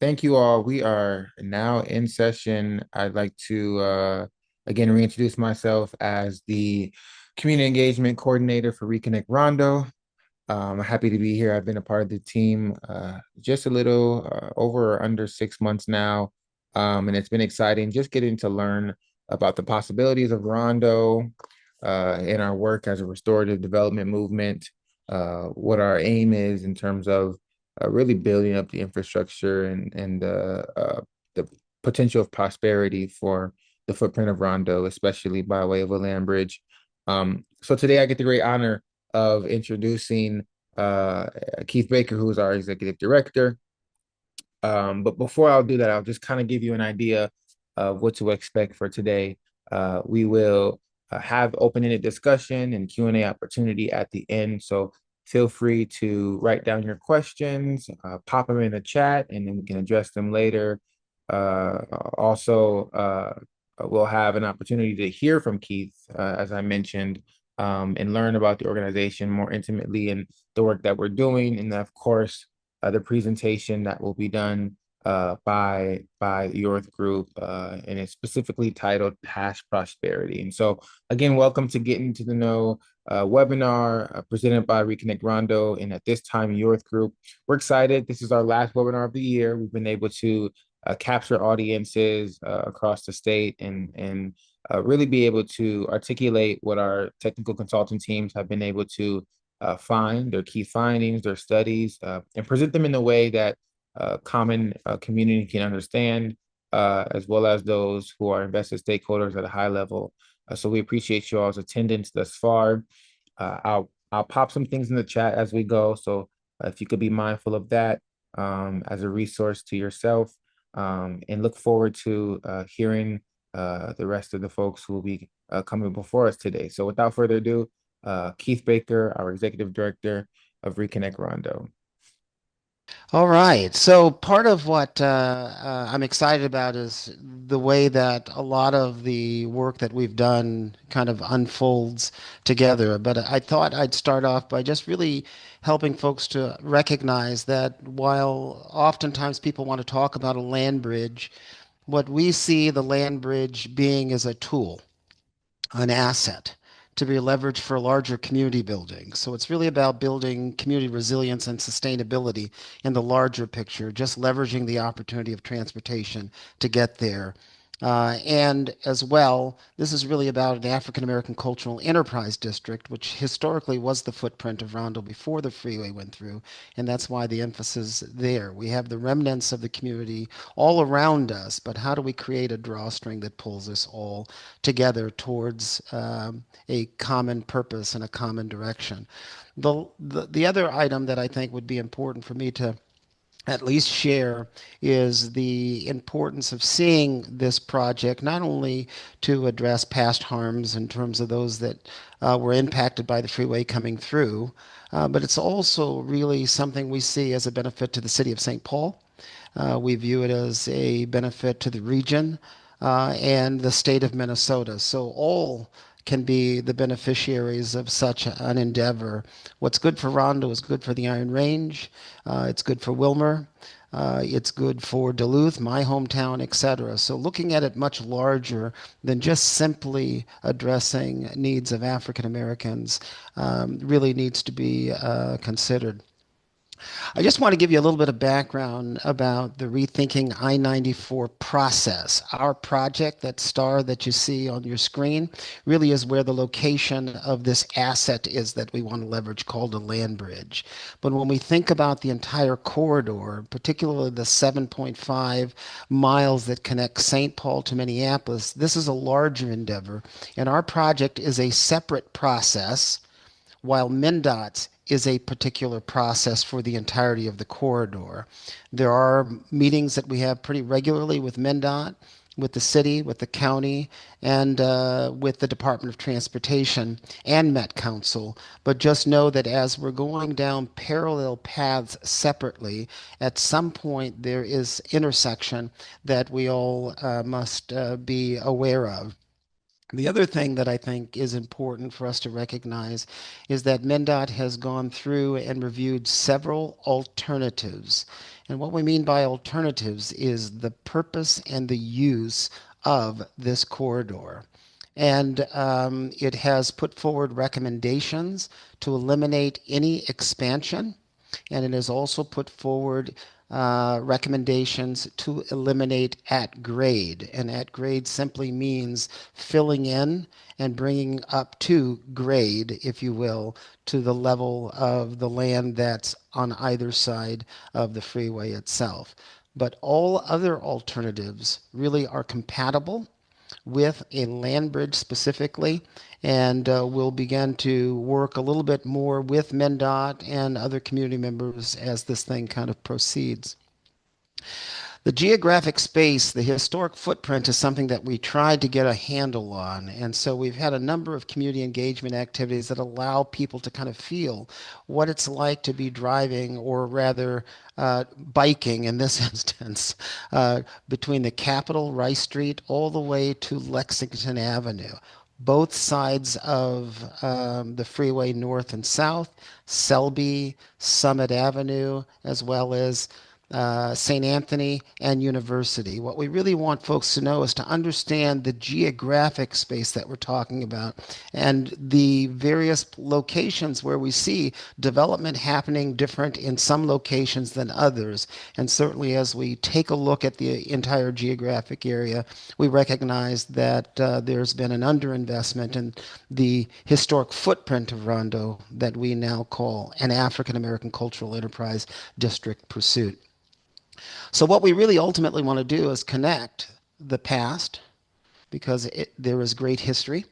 Thank you all. We are now in session. I'd like to again reintroduce myself as the community engagement coordinator for Reconnect Rondo. I'm happy to be here. I've been a part of the team just a little over or under 6 months now. And it's been exciting just getting to learn about the possibilities of Rondo in our work as a restorative development movement, what our aim is in terms of really building up the infrastructure and the potential of prosperity for the footprint of Rondo, especially by way of a land bridge. So today I get the great honor of introducing uh, Keith Baker, who is our executive director. But before I'll do that, I'll just kind of give you an idea of what to expect for today. We will have open-ended discussion and Q&A opportunity at the end. So feel free to write down your questions, pop them in the chat, and then we can address them later. Also, we'll have an opportunity to hear from Keith, as I mentioned, and learn about the organization more intimately and the work that we're doing. And of course, the presentation that will be done by the York Group, and it's specifically titled Past Prosperity. And so, again, welcome to Getting to the Know webinar presented by Reconnect Rondo, and at this time, York Group. We're excited. This is our last webinar of the year. We've been able to capture audiences across the state and really be able to articulate what our technical consultant teams have been able to find, their key findings, their studies, and present them in a way that common community can understand, as well as those who are invested stakeholders at a high level. So we appreciate you all's attendance thus far. I'll pop some things in the chat as we go. So if you could be mindful of that as a resource to yourself, and look forward to hearing the rest of the folks who will be coming before us today. So without further ado, Keith Baker, our executive director of Reconnect Rondo. All right. So part of what I'm excited about is the way that a lot of the work that we've done kind of unfolds together. But I thought I'd start off by just really helping folks to recognize that while oftentimes people want to talk about a land bridge, what we see the land bridge being is a tool, an asset to be leveraged for larger community building. So it's really about building community resilience and sustainability in the larger picture, just leveraging the opportunity of transportation to get there. And as well, this is really about an African American cultural enterprise district, which historically was the footprint of Rondo before the freeway went through. And that's why the emphasis there. We have the remnants of the community all around us, but how do we create a drawstring that pulls us all together towards a common purpose and a common direction? The other item that I think would be important for me to at least share is the importance of seeing this project not only to address past harms in terms of those that were impacted by the freeway coming through, but it's also really something we see as a benefit to the city of St. Paul. We view it as a benefit to the region and the state of Minnesota. So all can be the beneficiaries of such an endeavor. What's good for Rondo is good for the Iron Range. It's good for Wilmer. It's good for Duluth, my hometown, etc. So looking at it much larger than just simply addressing needs of African Americans really needs to be considered. I just want to give you a little bit of background about the Rethinking I-94 process. Our project, that star that you see on your screen, really is where the location of this asset is that we want to leverage, called a land bridge. But when we think about the entire corridor, particularly the 7.5 miles that connect St. Paul to Minneapolis, this is a larger endeavor. And our project is a separate process while MnDOT's is a particular process for the entirety of the corridor. There are meetings that we have pretty regularly with MnDOT, with the city, with the county, and with the Department of Transportation and Met Council. But just know that as we're going down parallel paths separately, at some point there is intersection that we all must be aware of. The other thing that I think is important for us to recognize is that MnDOT has gone through and reviewed several alternatives. And what we mean by alternatives is the purpose and the use of this corridor. And it has put forward recommendations to eliminate any expansion, and it has also put forward recommendations to eliminate at grade. And at grade simply means filling in and bringing up to grade, if you will, to the level of the land that's on either side of the freeway itself. But all other alternatives really are compatible with a land bridge specifically, and we'll begin to work a little bit more with MnDOT and other community members as this thing kind of proceeds. The geographic space, the historic footprint is something that we tried to get a handle on. And so we've had a number of community engagement activities that allow people to kind of feel what it's like to be driving, or rather biking in this instance, between the Capitol, Rice Street, all the way to Lexington Avenue, both sides of the freeway north and south, Selby, Summit Avenue, as well as St. Anthony and University. What we really want folks to know is to understand the geographic space that we're talking about and the various locations where we see development happening different in some locations than others. And certainly as we take a look at the entire geographic area, we recognize that there's been an underinvestment in the historic footprint of Rondo that we now call an African American Cultural Enterprise District pursuit. So what we really ultimately want to do is connect the past, because there is great history,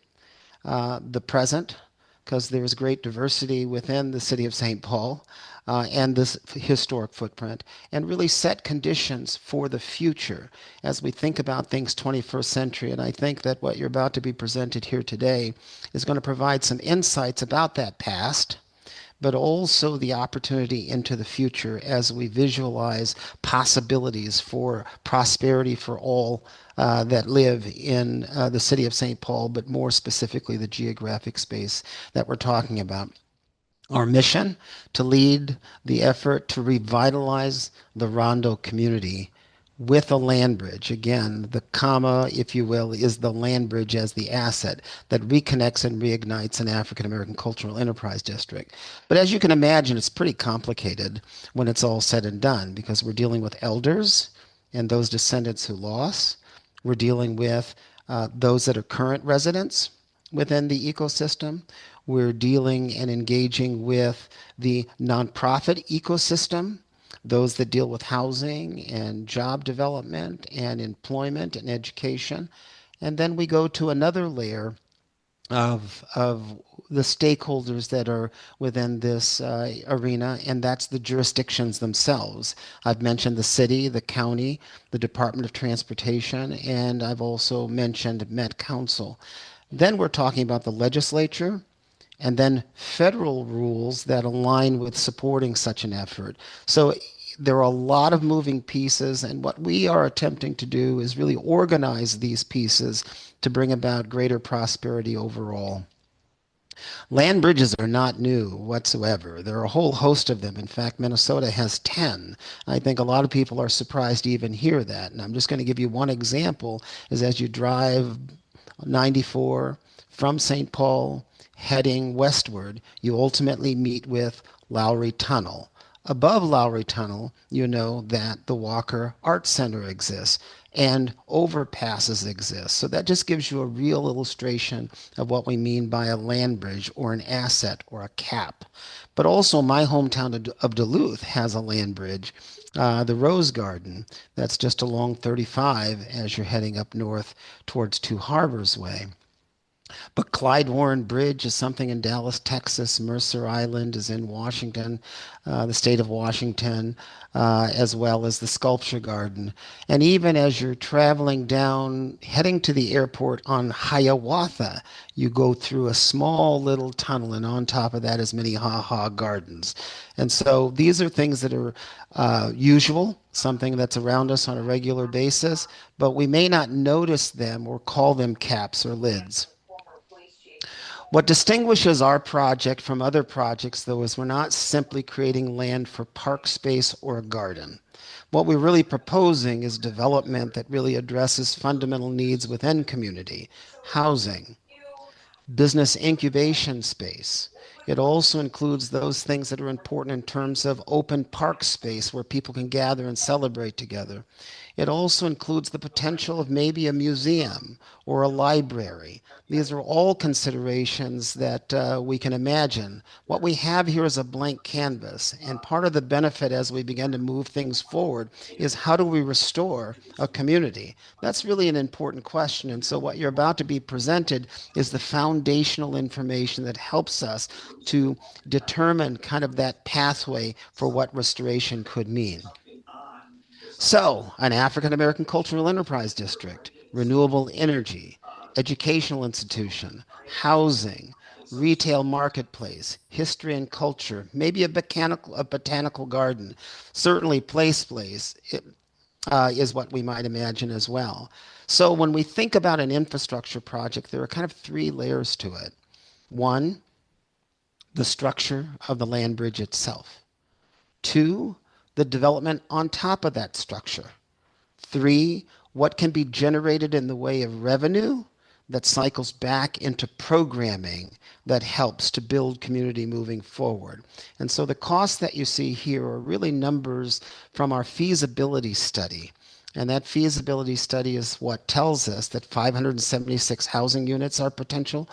the present, because there is great diversity within the city of St. Paul, and this historic footprint, and really set conditions for the future as we think about things 21st century. And I think that what you're about to be presented here today is going to provide some insights about that past, but also the opportunity into the future as we visualize possibilities for prosperity for all that live in the city of St. Paul, but more specifically the geographic space that we're talking about. Our mission to lead the effort to revitalize the Rondo community with a land bridge. Again, the comma, if you will, is the land bridge as the asset that reconnects and reignites an African American cultural enterprise district. But as you can imagine, it's pretty complicated when it's all said and done, because we're dealing with elders and those descendants who lost. We're dealing with those that are current residents within the ecosystem. We're dealing and engaging with the nonprofit ecosystem, those that deal with housing and job development and employment and education. And then we go to another layer of the stakeholders that are within this arena, and that's the jurisdictions themselves. I've mentioned the city, the county, the Department of Transportation, and I've also mentioned Met Council. Then we're talking about the legislature, and then federal rules that align with supporting such an effort. So there are a lot of moving pieces, and what we are attempting to do is really organize these pieces to bring about greater prosperity overall. Land bridges are not new whatsoever. There are a whole host of them. In fact, Minnesota has 10. I think a lot of people are surprised to even hear that. And I'm just going to give you one example is as you drive 94 from St. Paul heading westward, you ultimately meet with Lowry Tunnel. Above Lowry Tunnel, you know that the Walker Art Center exists and overpasses exist. So that just gives you a real illustration of what we mean by a land bridge or an asset or a cap. But also my hometown of Duluth has a land bridge, the Rose Garden, that's just along 35 as you're heading up north towards Two Harbors Way. But Clyde Warren Bridge is something in Dallas, Texas. Mercer Island is in Washington, the state of Washington, as well as the Sculpture Garden. And even as you're traveling down, heading to the airport on Hiawatha, you go through a small little tunnel, and on top of that is Minnehaha Gardens. And so these are things that are usual, something that's around us on a regular basis, but we may not notice them or call them caps or lids. What distinguishes our project from other projects, though, is we're not simply creating land for park space or a garden. What we're really proposing is development that really addresses fundamental needs within community, housing, business incubation space. It also includes those things that are important in terms of open park space where people can gather and celebrate together. It also includes the potential of maybe a museum or a library. These are all considerations that we can imagine. What we have here is a blank canvas, and part of the benefit as we begin to move things forward is how do we restore a community? That's really an important question. And so, what you're about to be presented is the foundational information that helps us to determine kind of that pathway for what restoration could mean. So, an African American cultural enterprise district, renewable energy, educational institution, housing, retail marketplace, history and culture, maybe a botanical garden, certainly place is what we might imagine as well. So, when we think about an infrastructure project, there are kind of three layers to it. One, the structure of the land bridge itself. Two, the development on top of that structure. Three, what can be generated in the way of revenue that cycles back into programming that helps to build community moving forward. And so the costs that you see here are really numbers from our feasibility study. And that feasibility study is what tells us that 576 housing units are potentially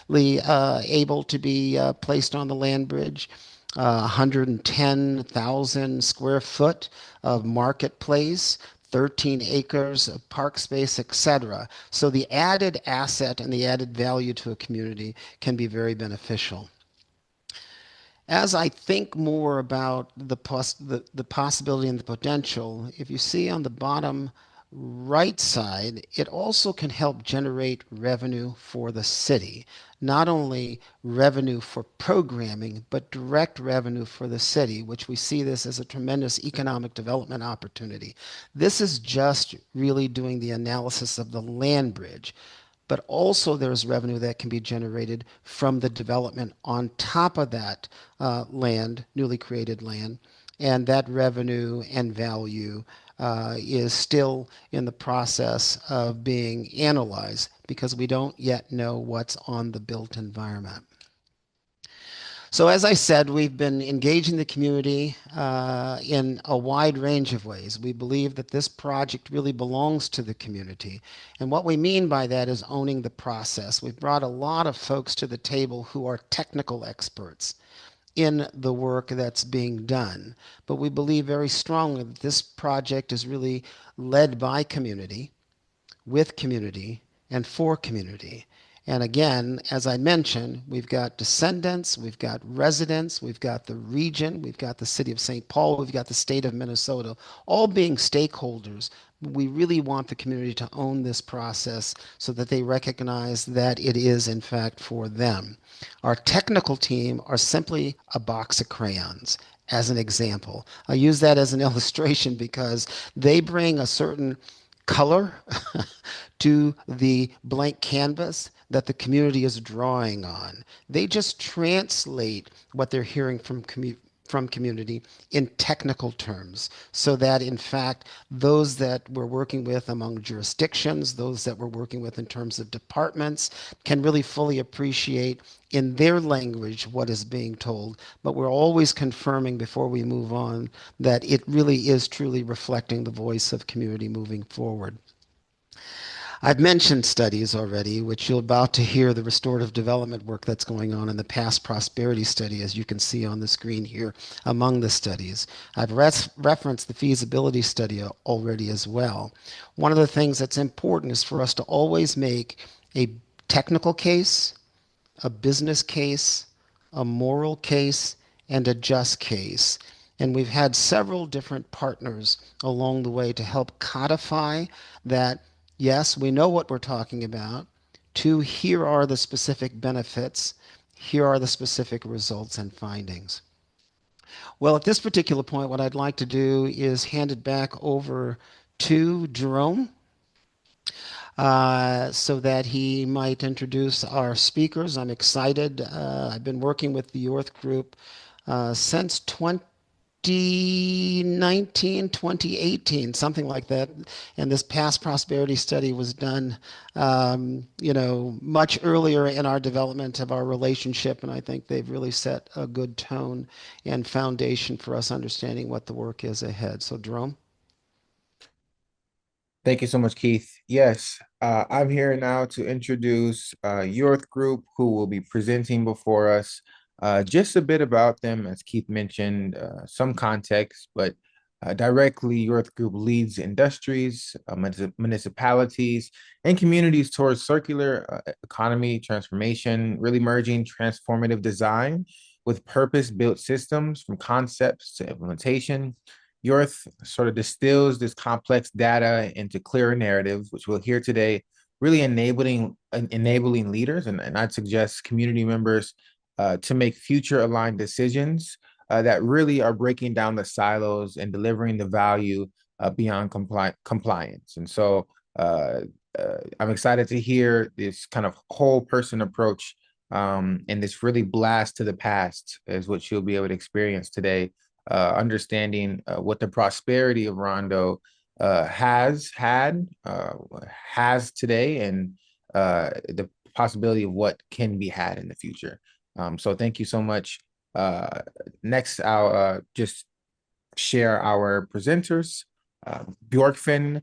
able to be placed on the land bridge. 110,000 square foot of marketplace, 13 acres of park space, etc. So the added asset and the added value to a community can be very beneficial. As I think more about the possibility and the potential, if you see on the bottom right side, it also can help generate revenue for the city. Not only revenue for programming, but direct revenue for the city, which we see this as a tremendous economic development opportunity. This is just really doing the analysis of the land bridge, but also there's revenue that can be generated from the development on top of that land, newly created land, and that revenue and value is still in the process of being analyzed because we don't yet know what's on the built environment. So, as I said, we've been engaging the community in a wide range of ways. We believe that this project really belongs to the community. And what we mean by that is owning the process. We've brought a lot of folks to the table who are technical experts in the work that's being done. But we believe very strongly that this project is really led by community, with community, and for community. And again, as I mentioned, we've got descendants, we've got residents, we've got the region, we've got the city of St. Paul, we've got the state of Minnesota, all being stakeholders. We really want the community to own this process so that they recognize that it is, in fact, for them. Our technical team are simply a box of crayons, as an example. I use that as an illustration because they bring a certain color to the blank canvas that the community is drawing on. They just translate what they're hearing from community in technical terms so that in fact those that we're working with among jurisdictions, those that we're working with in terms of departments can really fully appreciate in their language what is being told. But we're always confirming before we move on that it really is truly reflecting the voice of community moving forward. I've mentioned studies already, which you're about to hear the restorative development work that's going on in the past prosperity study, as you can see on the screen here among the studies. I've referenced the feasibility study already as well. One of the things that's important is for us to always make a technical case, a business case, a moral case, and a just case. And we've had several different partners along the way to help codify that, yes, we know what we're talking about. Two, here are the specific benefits. Here are the specific results and findings. Well, at this particular point, what I'd like to do is hand it back over to Jerome. so that he might introduce our speakers. I'm excited. I've been working with the York group since 2019, 2018, something like that. And this past prosperity study was done, much earlier in our development of our relationship. And I think they've really set a good tone and foundation for us understanding what the work is ahead. So, Jerome? Thank you so much, Keith. Yes, I'm here now to introduce Youth Group, who will be presenting before us. Just a bit about them, as Keith mentioned, some context, but directly, Youth Group leads industries, municipalities, and communities towards circular economy transformation, really merging transformative design with purpose-built systems from concepts to implementation. Yorth sort of distills this complex data into clearer narratives, which we'll hear today, really enabling leaders, and I'd suggest community members to make future aligned decisions that really are breaking down the silos and delivering the value beyond compliance. And so I'm excited to hear this kind of whole person approach, and this really blast to the past is what you'll be able to experience today, understanding what the prosperity of Rondo has had, has today, and the possibility of what can be had in the future. So thank you so much. Next, I'll just share our presenters, Bjorkfin,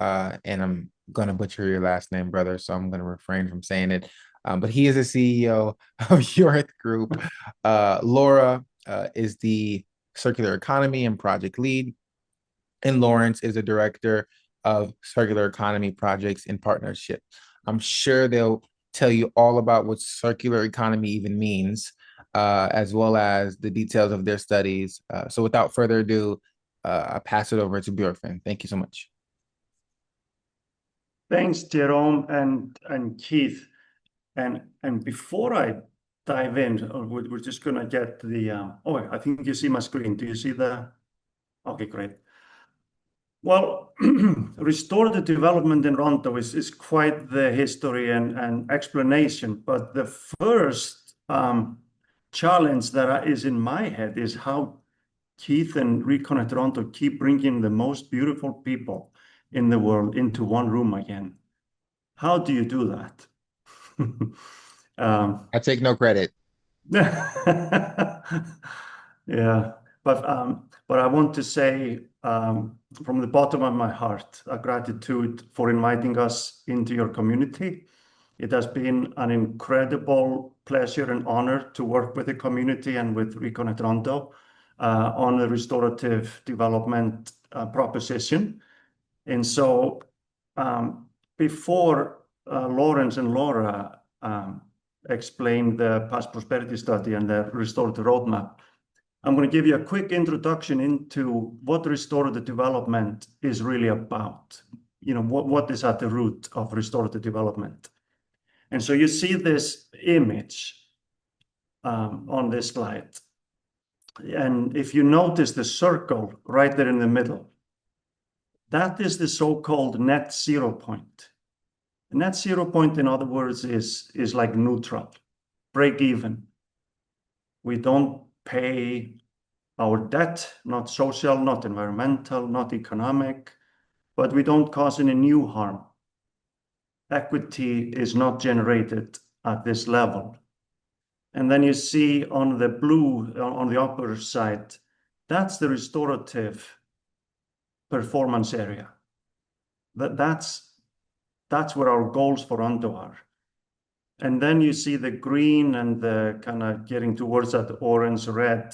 and I'm going to butcher your last name, brother, so I'm going to refrain from saying it. But he is the CEO of York Group. Laura is the circular economy and project lead, and Lawrence is the director of circular economy projects in partnership. I'm sure they'll tell you all about what circular economy even means, as well as the details of their studies. So without further ado, I'll pass it over to Bjorfin. Thank you so much. Thanks, Jerome and Keith. And before I dive in, we're just going to get the, oh, I think you see my screen. Do you see the, okay, great. Well, restorative development in Rondo is quite the history and explanation. But the first challenge that is in my head is how Keith and Reconnect Rondo keep bringing the most beautiful people in the world into one room again. How do you do that? I take no credit. Yeah, but I want to say from the bottom of my heart, a gratitude for inviting us into your community. It has been an incredible pleasure and honor to work with the community and with Reconnect Rondo on the restorative development proposition. And so before Lawrence and Laura explain the past prosperity study and the restorative roadmap, I'm going to give you a quick introduction into what restorative development is really about. You know, what is at the root of restorative development. And so you see this image on this slide. And if you notice the circle right there in the middle, that is the so-called net zero point. The net zero point, in other words, is like neutral, break even. We don't pay our debt, not social, not environmental, not economic, but we don't cause any new harm. Equity is not generated at this level. And then you see on the blue, on the upper side, that's the restorative performance area. That's where our goals for Rondo are. And then you see the green and the kind of getting towards that orange red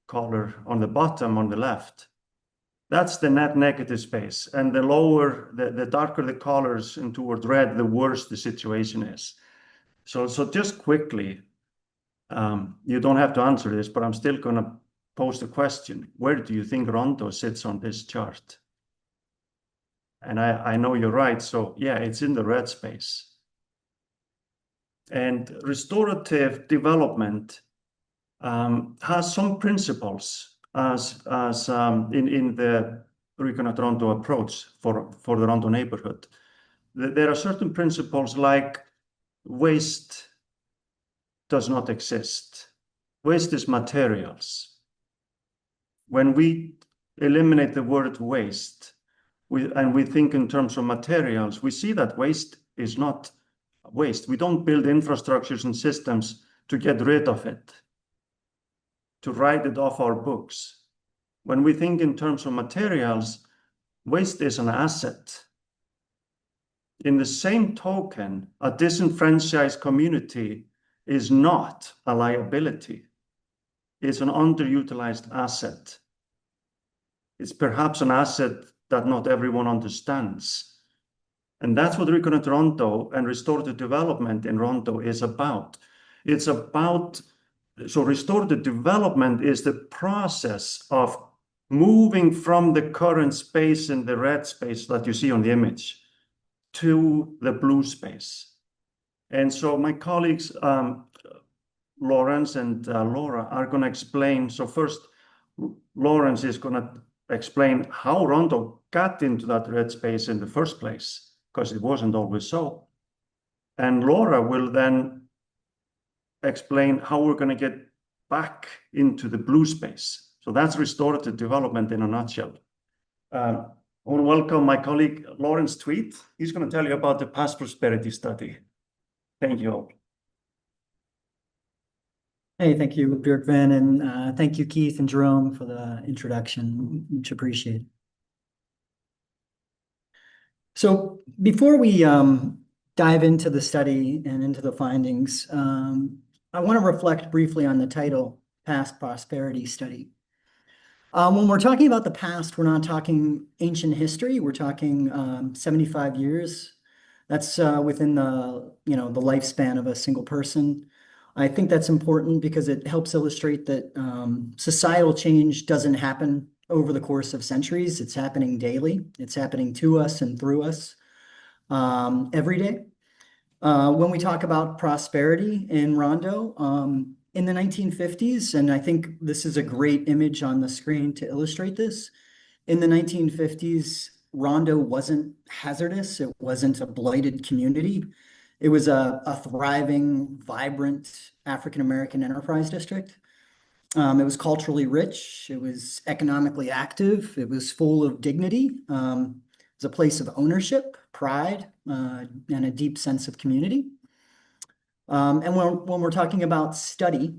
color on the bottom on the left. That's the net negative space. And the lower, the darker the colors and towards red, the worse the situation is. So just quickly, you don't have to answer this, but I'm still going to pose the question. Where do you think Rondo sits on this chart? And I know you're right. So yeah, it's in the red space. And restorative development has some principles as in the Reconnect Rondo approach for the Rondo neighborhood. there are certain principles like waste does not exist. Waste is materials. When we eliminate the word waste, and we think in terms of materials, we see that waste is not waste. We don't build infrastructures and systems to get rid of it, to write it off our books. When we think in terms of materials, waste is an asset. In the same token, a disenfranchised community is not a liability. It's an underutilized asset. It's perhaps an asset that not everyone understands. And that's what recurrent Rondo and restorative development in Rondo is about. It's about, so restorative development is the process of moving from the current space in the red space that you see on the image to the blue space. And so my colleagues, Lawrence and Laura, are going to explain. So first, Lawrence is going to explain how Rondo got into that red space in the first place, because it wasn't always so. And Laura will then explain how we're going to get back into the blue space. So that's restorative development in a nutshell. I want to welcome my colleague, Lawrence Tweet. He's going to tell you about the past prosperity study. Thank you all. Hey, thank you, Björkvan, and thank you, Keith and Jerome, for the introduction. Much appreciated. So before we dive into the study and into the findings, I want to reflect briefly on the title, Past Prosperity Study. When we're talking about the past, we're not talking ancient history. We're talking 75 years. That's within the lifespan of a single person. I think that's important because it helps illustrate that societal change doesn't happen over the course of centuries. It's happening daily. It's happening to us and through us every day. When we talk about prosperity in Rondo, in the 1950s, and I think this is a great image on the screen to illustrate this, in the 1950s, Rondo wasn't hazardous. It wasn't a blighted community. It was a thriving, vibrant African-American enterprise district. It was culturally rich. It was economically active. It was full of dignity. It was a place of ownership, pride, and a deep sense of community. And when we're talking about study,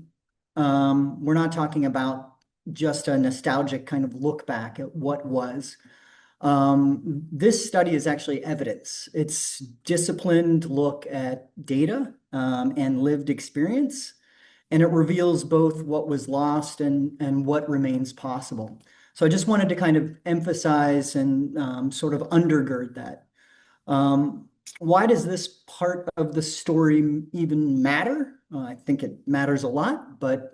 we're not talking about just a nostalgic kind of look back at what was. This study is actually evidence. It's disciplined look at data and lived experience, and it reveals both what was lost and what remains possible. So I just wanted to kind of emphasize and sort of undergird that. Why does this part of the story even matter? I think it matters a lot, but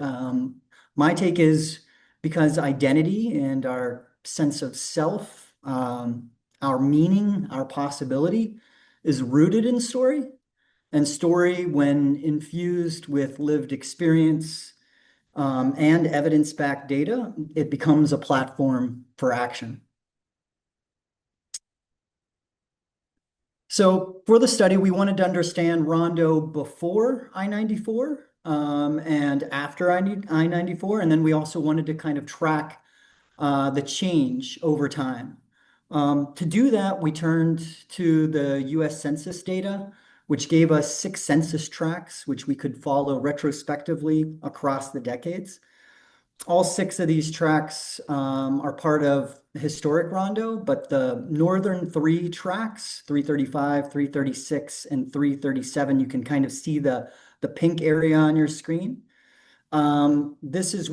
my take is because identity and our sense of self, our meaning, our possibility is rooted in story. And story, when infused with lived experience and evidence-backed data, it becomes a platform for action. So for the study, we wanted to understand Rondo before I-94 and after I-94. And then we also wanted to kind of track the change over time. To do that, we turned to the US Census data, which gave us 6 census tracts, which we could follow retrospectively across the decades. All 6 of these tracts are part of historic Rondo, but the northern 3 tracts, 335, 336, and 337, you can kind of see the pink area on your screen. This is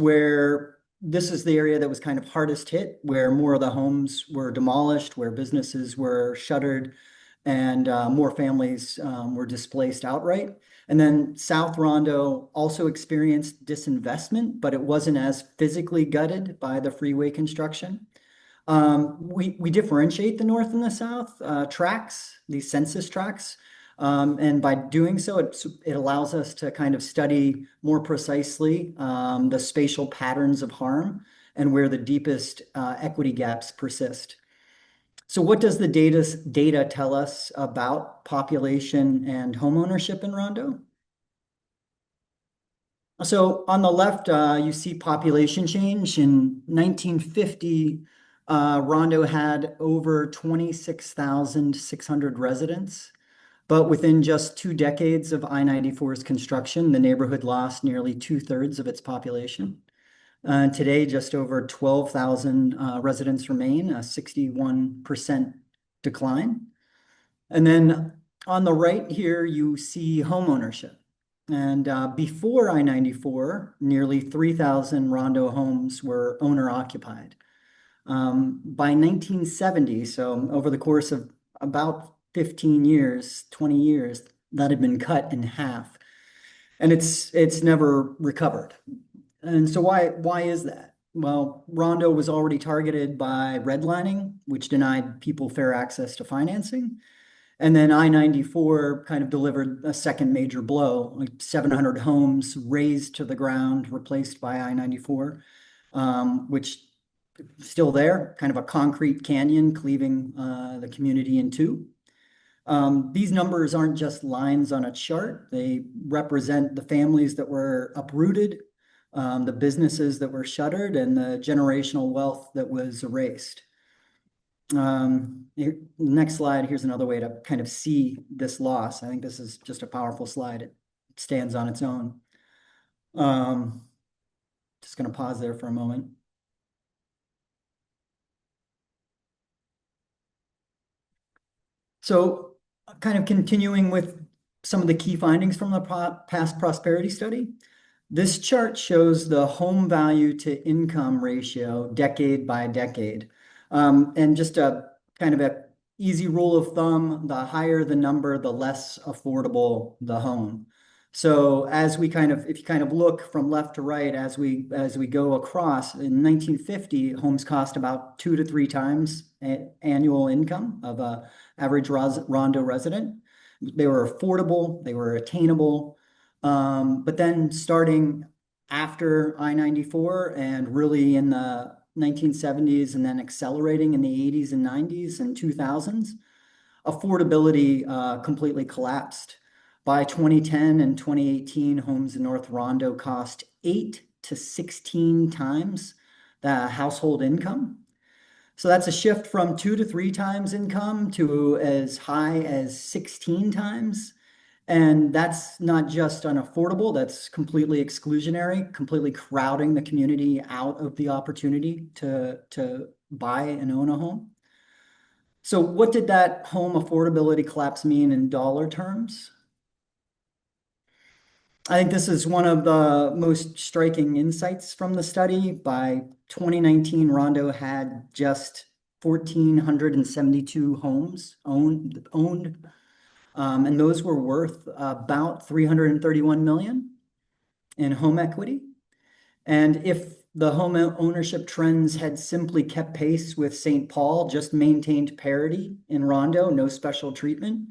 the area that was kind of hardest hit, where more of the homes were demolished, where businesses were shuttered, and more families were displaced outright. And then South Rondo also experienced disinvestment, but it wasn't as physically gutted by the freeway construction. We differentiate the North and the South tracts, these census tracts. And by doing so, it allows us to kind of study more precisely the spatial patterns of harm and where the deepest equity gaps persist. So what does the data tell us about population and homeownership in Rondo? So on the left, you see population change. In 1950, Rondo had over 26,600 residents. But within just 2 decades of I-94's construction, the neighborhood lost nearly 2/3 of its population. Today, just over 12,000 residents remain, a 61% decline. And then on the right here, you see homeownership. And before I-94, nearly 3,000 Rondo homes were owner occupied. By 1970, so over the course of about 15 years, 20 years, that had been cut in half. And it's never recovered. And so why is that? Well, Rondo was already targeted by redlining, which denied people fair access to financing. And then I-94 kind of delivered a second major blow, like 700 homes razed to the ground, replaced by I-94, which still there, kind of a concrete canyon cleaving the community in two. These numbers aren't just lines on a chart. They represent the families that were uprooted, the businesses that were shuttered, and the generational wealth that was erased. Next slide, here's another way to kind of see this loss. I think this is just a powerful slide. It stands on its own. Just going to pause there for a moment. So kind of continuing with some of the key findings from the past prosperity study. This chart shows the home value to income ratio decade by decade. And just a kind of a easy rule of thumb, the higher the number, the less affordable the home. So as we kind of, if you kind of look from left to right, as we go across, in 1950, homes cost about 2 to 3 times annual income of a average Rondo resident. They were affordable, they were attainable. But then starting after I-94 and really in the 1970s and then accelerating in the 80s and 90s and 2000s, affordability completely collapsed. By 2010 and 2018, homes in North Rondo cost 8 to 16 times the household income. So that's a shift from 2 to 3 times income to as high as 16 times. And that's not just unaffordable, that's completely exclusionary, completely crowding the community out of the opportunity to buy and own a home. So what did that home affordability collapse mean in dollar terms? I think this is one of the most striking insights from the study. By 2019, Rondo had just 1,472 homes owned, and those were worth about 331 million in home equity. And if the home ownership trends had simply kept pace with St. Paul, just maintained parity in Rondo, no special treatment,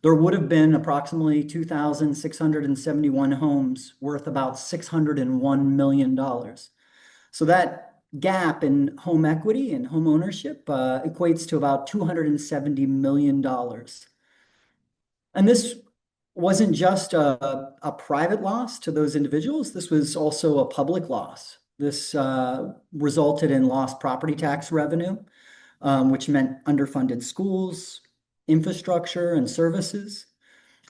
there would have been approximately 2,671 homes worth about $601 million. So that gap in home equity and home ownership equates to about $270 million. And this wasn't just a private loss to those individuals. This was also a public loss. This resulted in lost property tax revenue, which meant underfunded schools, infrastructure, and services.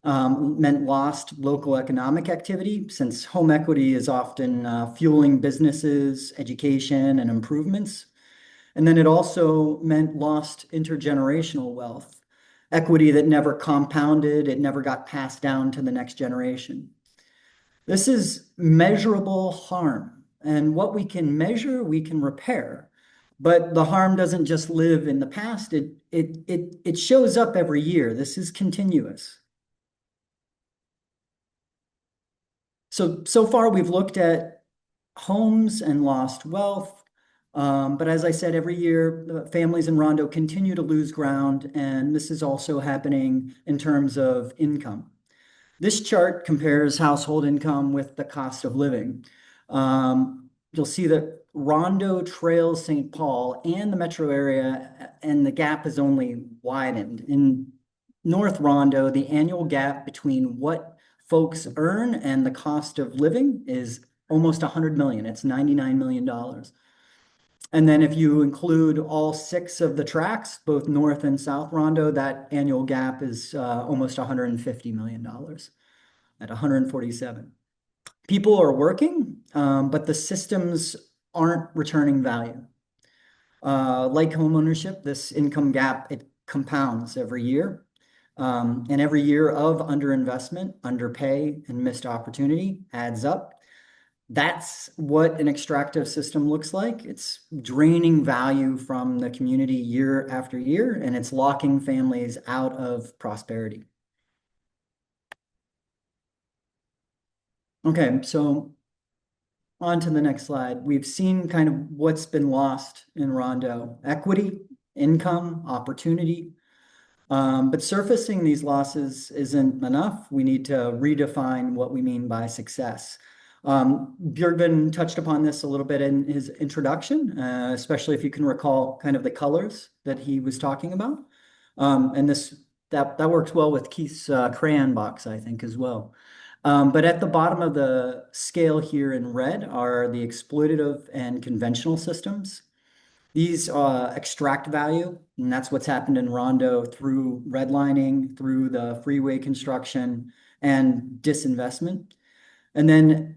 Meant lost local economic activity, since home equity is often fueling businesses, education, and improvements. And then it also meant lost intergenerational wealth, equity that never compounded, it never got passed down to the next generation. This is measurable harm, and what we can measure, we can repair. But the harm doesn't just live in the past, it shows up every year. This is continuous. So far we've looked at homes and lost wealth. But as I said, every year, families in Rondo continue to lose ground, and this is also happening in terms of income. This chart compares household income with the cost of living. You'll see that Rondo trails St. Paul and the metro area, and the gap has only widened. In North Rondo, the annual gap between what folks earn and the cost of living is almost 100 million. It's $99 million. And then if you include all 6 of the tracks, both North and South Rondo, that annual gap is almost $150 million at 147. People are working, but the systems aren't returning value. Like homeownership, this income gap, it compounds every year. And every year of underinvestment, underpay, and missed opportunity adds up. That's what an extractive system looks like. It's draining value from the community year after year, and it's locking families out of prosperity. Okay, so on to the next slide. We've seen kind of what's been lost in Rondo: equity, income, opportunity. But surfacing these losses isn't enough. We need to redefine what we mean by success. Björgvin touched upon this a little bit in his introduction, especially if you can recall kind of the colors that he was talking about. And that works well with Keith's crayon box, I think, as well. But at the bottom of the scale here in red are the exploitative and conventional systems. These extract value, and that's what's happened in Rondo through redlining, through the freeway construction, and disinvestment. And then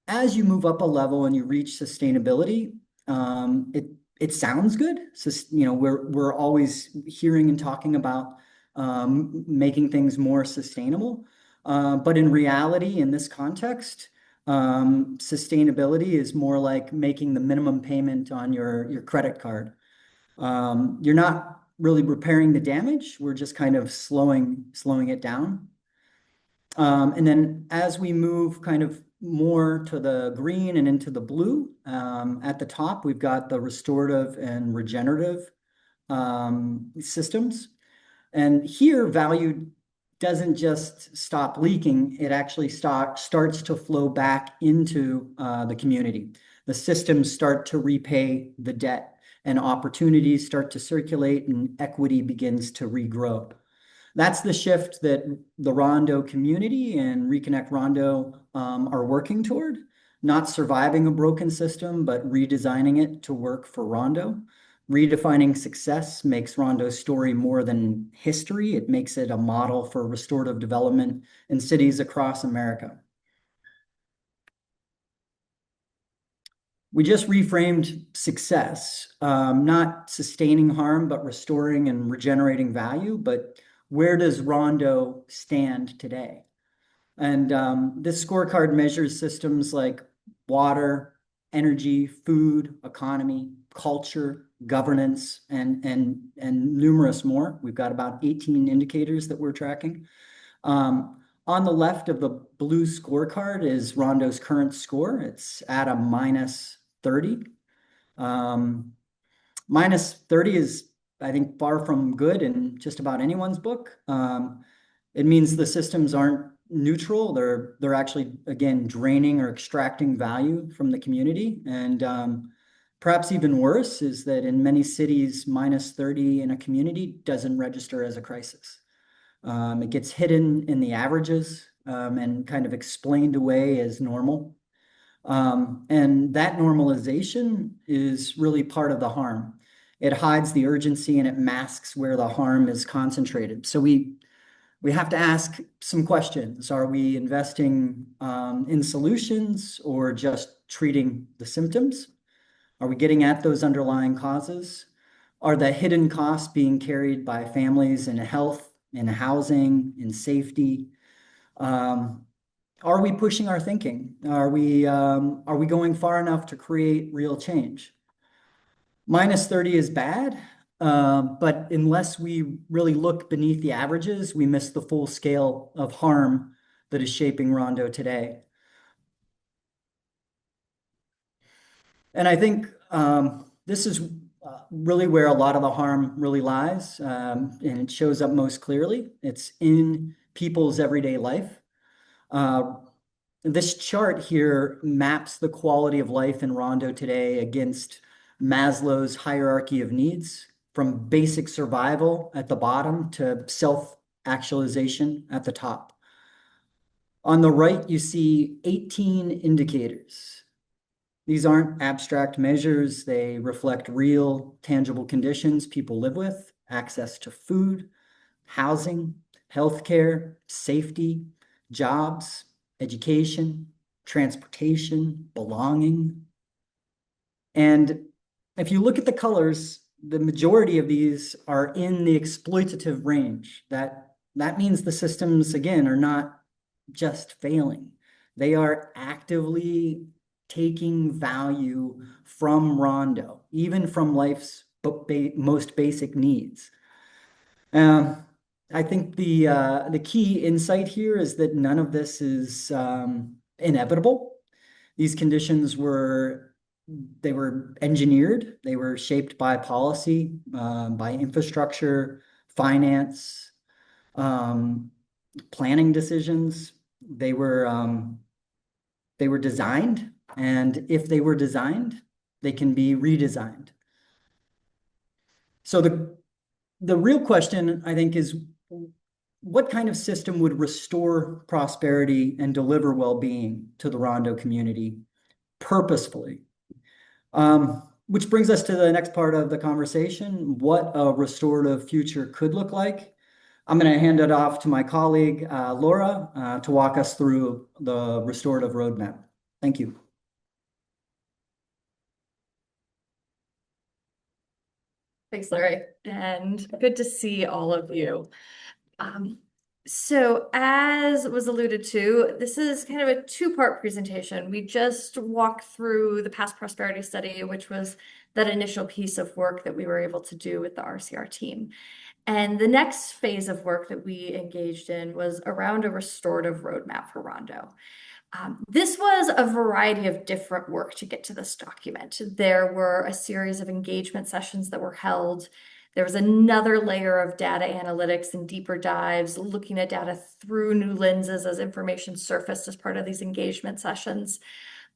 as you move up a level and you reach sustainability, it sounds good. So, we're always hearing and talking about making things more sustainable. But in reality, in this context, sustainability is more like making the minimum payment on your credit card. You're not really repairing the damage. We're just kind of slowing it down. And then as we move kind of more to the green and into the blue, at the top, we've got the restorative and regenerative systems. And here, value doesn't just stop leaking, it actually starts to flow back into the community. The systems start to repay the debt, and opportunities start to circulate, and equity begins to regrow. That's the shift that the Rondo community and Reconnect Rondo are working toward. Not surviving a broken system, but redesigning it to work for Rondo. Redefining success makes Rondo's story more than history. It makes it a model for restorative development in cities across America. We just reframed success, not sustaining harm, but restoring and regenerating value. But where does Rondo stand today? And this scorecard measures systems like water, energy, food, economy, culture, governance, and numerous more. We've got about 18 indicators that we're tracking. On the left of the blue scorecard is Rondo's current score. It's at a minus 30. Minus 30 is, I think, far from good in just about anyone's book. It means the systems aren't neutral. They're actually, again, draining or extracting value from the community. And perhaps even worse is that in many cities, minus 30 in a community doesn't register as a crisis. It gets hidden in the averages and kind of explained away as normal. And that normalization is really part of the harm. It hides the urgency and it masks where the harm is concentrated. So we have to ask some questions. Are we investing in solutions or just treating the symptoms? Are we getting at those underlying causes? Are the hidden costs being carried by families in health, in housing, in safety? Are we pushing our thinking? Are we going far enough to create real change? Minus 30 is bad, but unless we really look beneath the averages, we miss the full scale of harm that is shaping Rondo today. And I think this is really where a lot of the harm really lies, and it shows up most clearly. It's in people's everyday life. This chart here maps the quality of life in Rondo today against Maslow's hierarchy of needs, from basic survival at the bottom to self-actualization at the top. On the right, you see 18 indicators. These aren't abstract measures. They reflect real, tangible conditions people live with: access to food, housing, healthcare, safety, jobs, education, transportation, belonging. And if you look at the colors, the majority of these are in the exploitative range. That means the systems, again, are not just failing. They are actively taking value from Rondo, even from life's most basic needs. I think the key insight here is that none of this is inevitable. These conditions were engineered, they were shaped by policy, by infrastructure, finance, planning decisions. They were designed, and if they were designed, they can be redesigned. So the real question, I think, is what kind of system would restore prosperity and deliver well-being to the Rondo community purposefully? Which brings us to the next part of the conversation, what a restorative future could look like. I'm going to hand it off to my colleague, Laura, to walk us through the restorative roadmap. Thank you. Thanks, Larry, and good to see all of you. So as was alluded to, this is kind of a two-part presentation. We just walked through the past prosperity study, which was that initial piece of work that we were able to do with the RCR team. And the next phase of work that we engaged in was around a restorative roadmap for Rondo. This was a variety of different work to get to this document. There were a series of engagement sessions that were held. There was another layer of data analytics and deeper dives, looking at data through new lenses as information surfaced as part of these engagement sessions.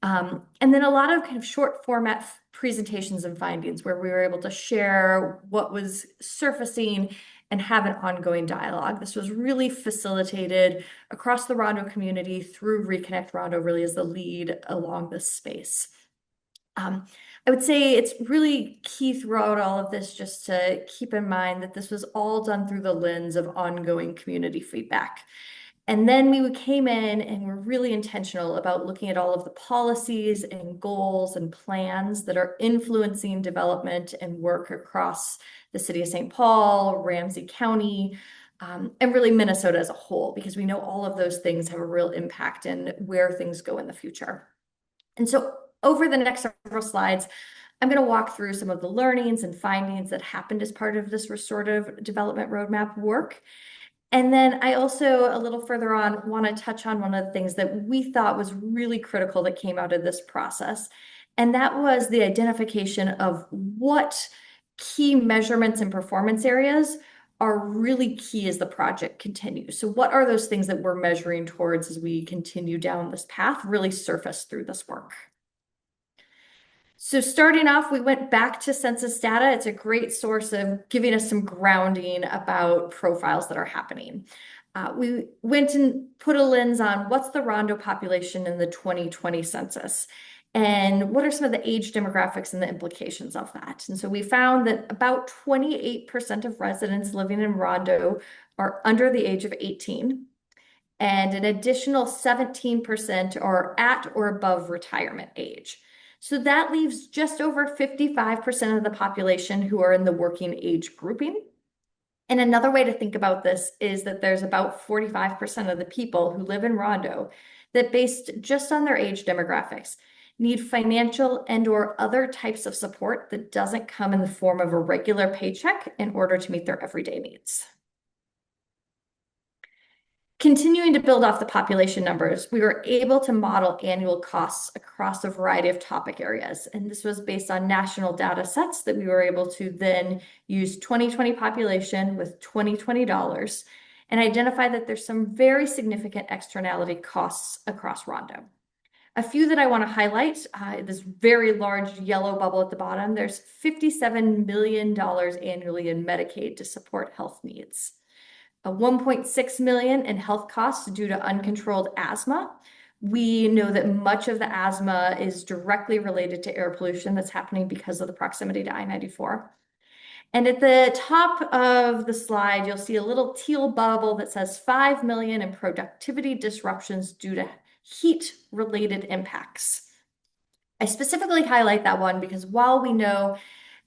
And then a lot of kind of short format presentations and findings where we were able to share what was surfacing and have an ongoing dialogue. This was really facilitated across the Rondo community through Reconnect Rondo, really as the lead along this space. I would say it's really key throughout all of this just to keep in mind that this was all done through the lens of ongoing community feedback. And then we came in and were really intentional about looking at all of the policies and goals and plans that are influencing development and work across the city of St. Paul, Ramsey County, and really Minnesota as a whole, because we know all of those things have a real impact in where things go in the future. And so over the next several slides, I'm going to walk through some of the learnings and findings that happened as part of this restorative development roadmap work. And then I also, a little further on, want to touch on one of the things that we thought was really critical that came out of this process. And that was the identification of what key measurements and performance areas are really key as the project continues. So what are those things that we're measuring towards as we continue down this path really surface through this work? So starting off, we went back to census data. It's a great source of giving us some grounding about profiles that are happening. We went and put a lens on what's the Rondo population in the 2020 census, and what are some of the age demographics and the implications of that. And so we found that about 28% of residents living in Rondo are under the age of 18, and an additional 17% are at or above retirement age. So that leaves just over 55% of the population who are in the working age grouping. And another way to think about this is that there's about 45% of the people who live in Rondo that, based just on their age demographics, need financial and or other types of support that doesn't come in the form of a regular paycheck in order to meet their everyday needs. Continuing to build off the population numbers, we were able to model annual costs across a variety of topic areas. And this was based on national data sets that we were able to then use 2020 population with 2020 dollars and identified that there's some very significant externality costs across Rondo. A few that I want to highlight, this very large yellow bubble at the bottom, there's $57 million annually in Medicaid to support health needs. 1.6 million in health costs due to uncontrolled asthma. We know that much of the asthma is directly related to air pollution that's happening because of the proximity to I-94. And at the top of the slide, you'll see a little teal bubble that says 5 million in productivity disruptions due to heat-related impacts. I specifically highlight that one because while we know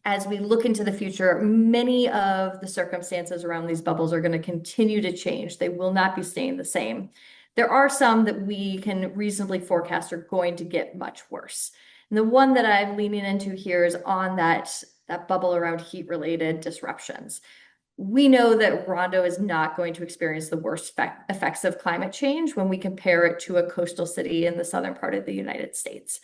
as we look into the future, many of the circumstances around these bubbles are going to continue to change. They will not be staying the same. There are some that we can reasonably forecast are going to get much worse. And the one that I'm leaning into here is on that bubble around heat-related disruptions. We know that Rondo is not going to experience the worst effects of climate change when we compare it to a coastal city in the southern part of the United States.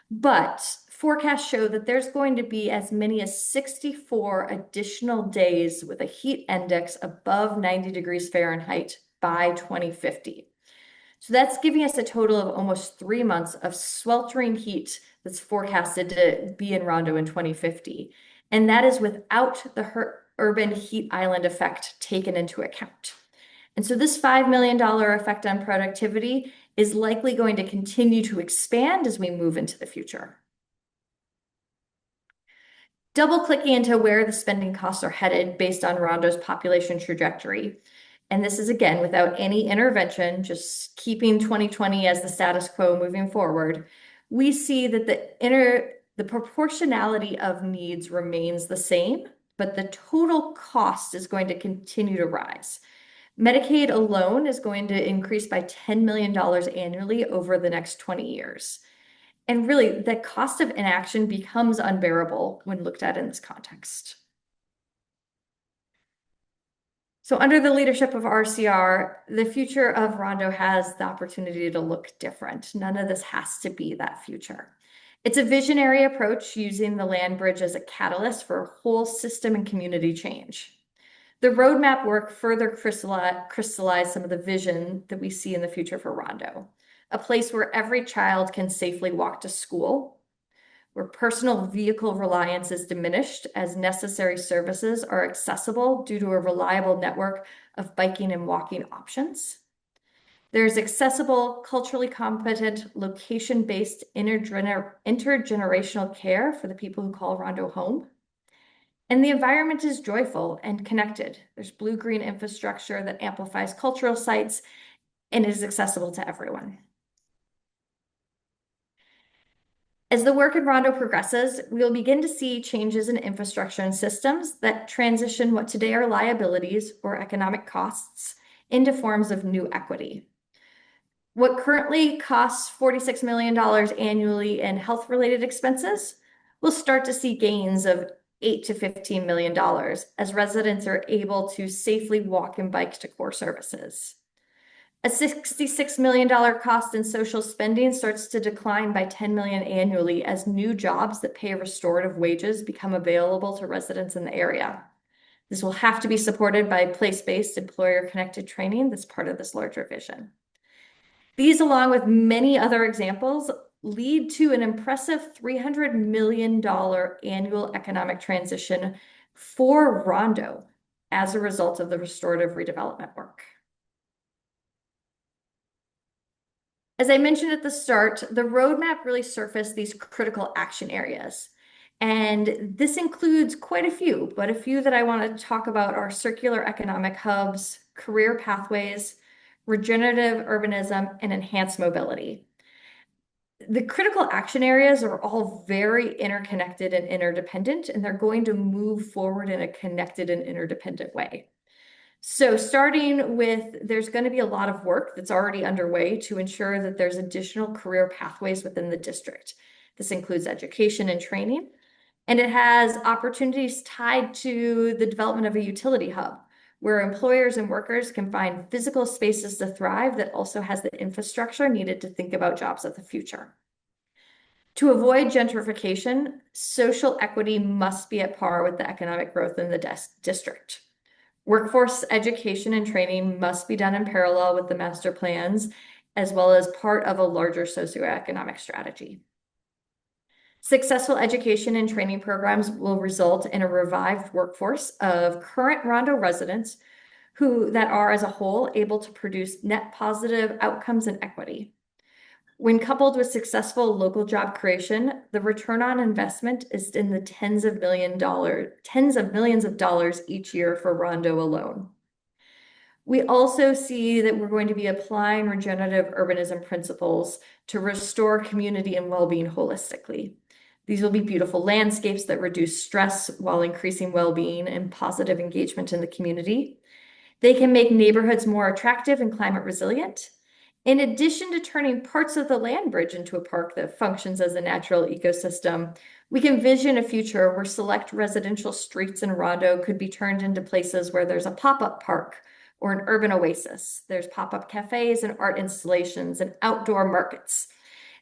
But forecasts show that there's going to be as many as 64 additional days with a heat index above 90 degrees Fahrenheit by 2050. So that's giving us a total of almost 3 months of sweltering heat that's forecasted to be in Rondo in 2050. And that is without the urban heat island effect taken into account. And so this $5 million effect on productivity is likely going to continue to expand as we move into the future. Double-clicking into where the spending costs are headed based on Rondo's population trajectory. And this is, again, without any intervention, just keeping 2020 as the status quo moving forward. We see that the proportionality of needs remains the same, but the total cost is going to continue to rise. Medicaid alone is going to increase by $10 million annually over the next 20 years. And really, the cost of inaction becomes unbearable when looked at in this context. So under the leadership of RCR, the future of Rondo has the opportunity to look different. None of this has to be that future. It's a visionary approach using the land bridge as a catalyst for whole system and community change. The roadmap work further crystallized some of the vision that we see in the future for Rondo, a place where every child can safely walk to school, where personal vehicle reliance is diminished as necessary services are accessible due to a reliable network of biking and walking options. There's accessible, culturally competent, location-based intergenerational care for the people who call Rondo home. And the environment is joyful and connected. There's blue-green infrastructure that amplifies cultural sites and is accessible to everyone. As the work in Rondo progresses, we'll begin to see changes in infrastructure and systems that transition what today are liabilities or economic costs into forms of new equity. What currently costs $46 million annually in health-related expenses will start to see gains of $8 to $15 million as residents are able to safely walk and bike to core services. A $66 million cost in social spending starts to decline by $10 million annually as new jobs that pay restorative wages become available to residents in the area. This will have to be supported by place-based employer-connected training that's part of this larger vision. These, along with many other examples, lead to an impressive $300 million annual economic transition for Rondo as a result of the restorative redevelopment work. As I mentioned at the start, the roadmap really surfaced these critical action areas. And this includes quite a few, but a few that I want to talk about are circular economic hubs, career pathways, regenerative urbanism, and enhanced mobility. The critical action areas are all very interconnected and interdependent, and they're going to move forward in a connected and interdependent way. So starting with, there's going to be a lot of work that's already underway to ensure that there's additional career pathways within the district. This includes education and training, and it has opportunities tied to the development of a utility hub, where employers and workers can find physical spaces to thrive that also has the infrastructure needed to think about jobs of the future. To avoid gentrification, social equity must be at par with the economic growth in the district. Workforce education and training must be done in parallel with the master plans, as well as part of a larger socioeconomic strategy. Successful education and training programs will result in a revived workforce of current Rondo residents that are, as a whole, able to produce net positive outcomes and equity. When coupled with successful local job creation, the return on investment is in the tens of millions of dollars each year for Rondo alone. We also see that we're going to be applying regenerative urbanism principles to restore community and well-being holistically. These will be beautiful landscapes that reduce stress while increasing well-being and positive engagement in the community. They can make neighborhoods more attractive and climate resilient. In addition to turning parts of the land bridge into a park that functions as a natural ecosystem, we can vision a future where select residential streets in Rondo could be turned into places where there's a pop-up park or an urban oasis. There's pop-up cafes and art installations and outdoor markets.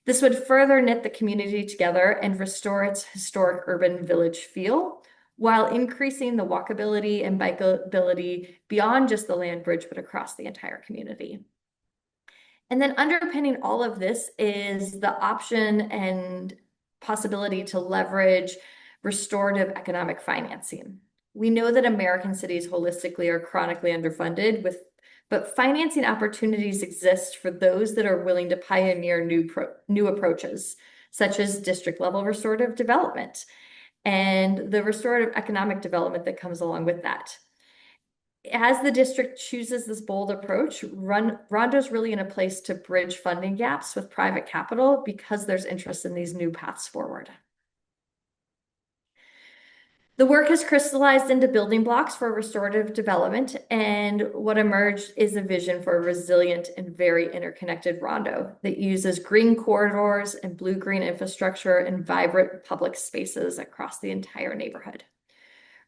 This would further knit the community together and restore its historic urban village feel, while increasing the walkability and bikeability beyond just the land bridge, but across the entire community. And then underpinning all of this is the option and possibility to leverage restorative economic financing. We know that American cities holistically are chronically underfunded, but financing opportunities exist for those that are willing to pioneer new approaches, such as district level restorative development and the restorative economic development that comes along with that. As the district chooses this bold approach, Rondo's really in a place to bridge funding gaps with private capital because there's interest in these new paths forward. The work has crystallized into building blocks for restorative development, and what emerged is a vision for a resilient and very interconnected Rondo that uses green corridors and blue-green infrastructure and vibrant public spaces across the entire neighborhood.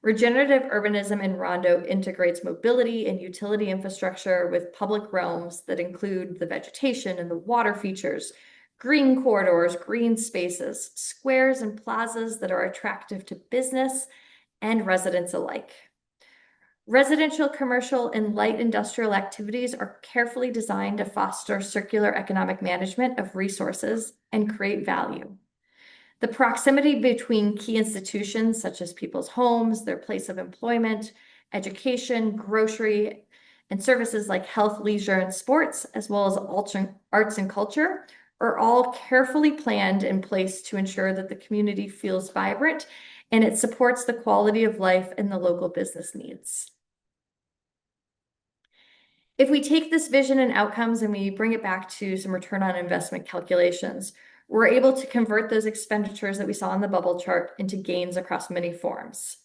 Regenerative urbanism in Rondo integrates mobility and utility infrastructure with public realms that include the vegetation and the water features, green corridors, green spaces, squares and plazas that are attractive to business and residents alike. Residential, commercial, and light industrial activities are carefully designed to foster circular economic management of resources and create value. The proximity between key institutions such as people's homes, their place of employment, education, grocery, and services like health, leisure, and sports, as well as arts and culture, are all carefully planned in place to ensure that the community feels vibrant and it supports the quality of life and the local business needs. If we take this vision and outcomes and we bring it back to some return on investment calculations, we're able to convert those expenditures that we saw in the bubble chart into gains across many forms.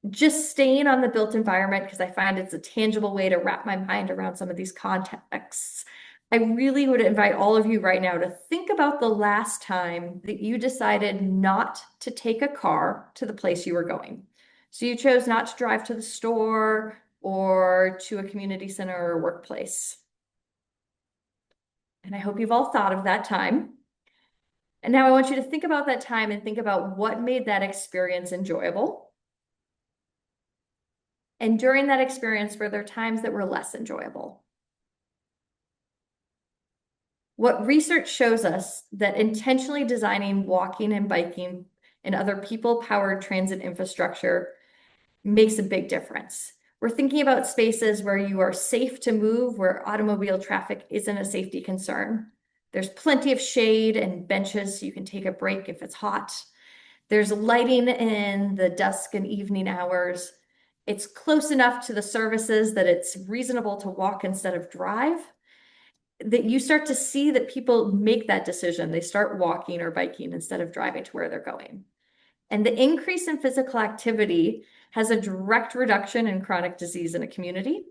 Just staying on the built environment, because I find it's a tangible way to wrap my mind around some of these contexts, I really would invite all of you right now to think about the last time that you decided not to take a car to the place you were going. So you chose not to drive to the store or to a community center or workplace. And I hope you've all thought of that time. And now I want you to think about that time and think about what made that experience enjoyable. And during that experience, were there times that were less enjoyable? What research shows us that intentionally designing walking and biking and other people-powered transit infrastructure makes a big difference. We're thinking about spaces where you are safe to move, where automobile traffic isn't a safety concern. There's plenty of shade and benches so you can take a break if it's hot. There's lighting in the dusk and evening hours. It's close enough to the services that it's reasonable to walk instead of drive, that you start to see that people make that decision. They start walking or biking instead of driving to where they're going. And the increase in physical activity has a direct reduction in chronic disease in a community.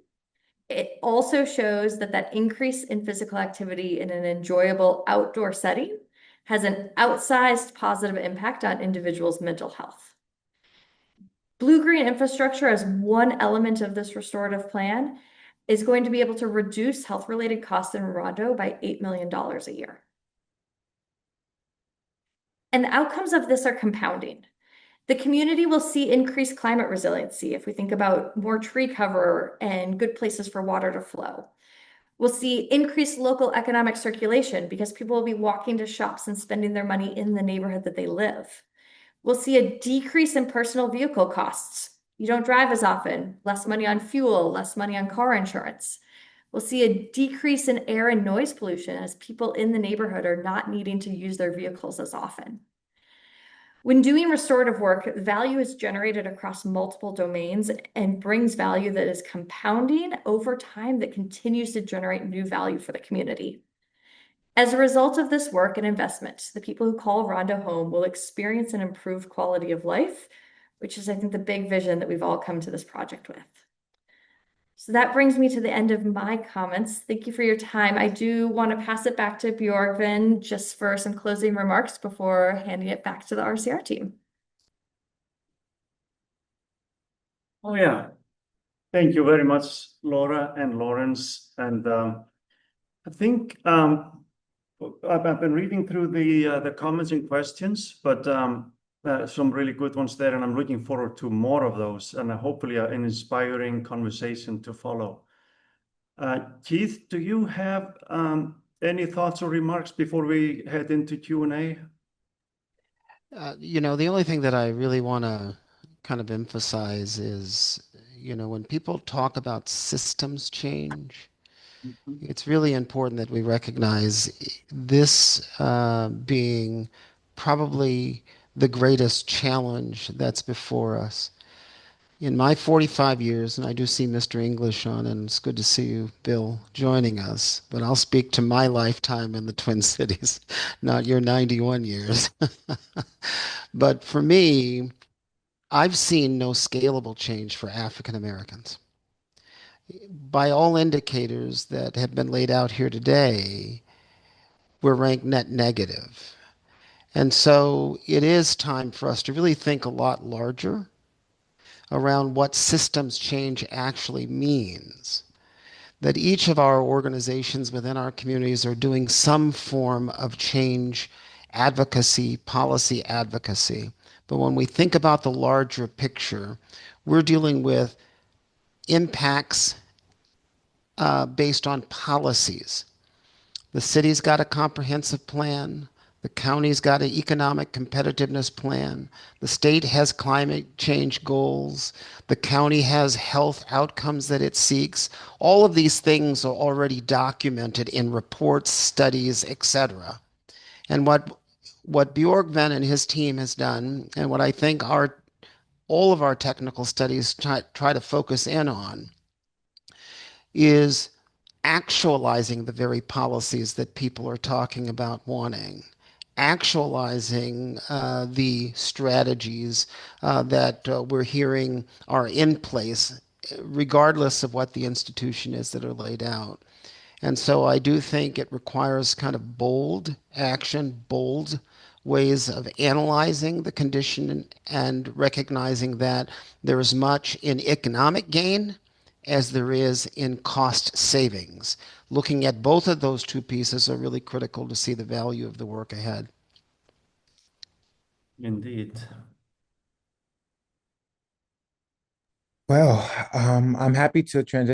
It also shows that that increase in physical activity in an enjoyable outdoor setting has an outsized positive impact on individuals' mental health. Blue-green infrastructure as one element of this restorative plan is going to be able to reduce health-related costs in Rondo by $8 million a year. And the outcomes of this are compounding. The community will see increased climate resiliency if we think about more tree cover and good places for water to flow. We'll see increased local economic circulation because people will be walking to shops and spending their money in the neighborhood that they live. We'll see a decrease in personal vehicle costs. You don't drive as often, less money on fuel, less money on car insurance. We'll see a decrease in air and noise pollution as people in the neighborhood are not needing to use their vehicles as often. When doing restorative work, value is generated across multiple domains and brings value that is compounding over time that continues to generate new value for the community. As a result of this work and investment, the people who call Rondo home will experience an improved quality of life, which is, I think, the big vision that we've all come to this project with. So that brings me to the end of my comments. Thank you for your time. I do want to pass it back to Björgvin just for some closing remarks before handing it back to the RCR team. Oh, yeah. Thank you very much, Laura and Lawrence. And I think I've been reading through the comments and questions, but some really good ones there, and I'm looking forward to more of those, and hopefully an inspiring conversation to follow. Keith, do you have any thoughts or remarks before we head into Q&A? The only thing that I really want to kind of emphasize is, when people talk about systems change, it's really important that we recognize this being probably the greatest challenge that's before us. In my 45 years, and I do see Mr. English on, and it's good to see you, Bill, joining us, but I'll speak to my lifetime in the Twin Cities, not your 91 years. But for me, I've seen no scalable change for African Americans. By all indicators that have been laid out here today, we're ranked net negative. And so it is time for us to really think a lot larger around what systems change actually means. That each of our organizations within our communities are doing some form of change advocacy, policy advocacy. But when we think about the larger picture, we're dealing with impacts based on policies. The city's got a comprehensive plan. The county's got an economic competitiveness plan. The state has climate change goals. The county has health outcomes that it seeks. All of these things are already documented in reports, studies, etc. And what Björgvin and his team has done, and what I think all of our technical studies try to focus in on, is actualizing the very policies that people are talking about wanting, actualizing the strategies that we're hearing are in place, regardless of what the institution is that are laid out. And so I do think it requires kind of bold action, bold ways of analyzing the condition and recognizing that there is much in economic gain as there is in cost savings. Looking at both of those two pieces are really critical to see the value of the work ahead. Indeed. Well, I'm happy to transition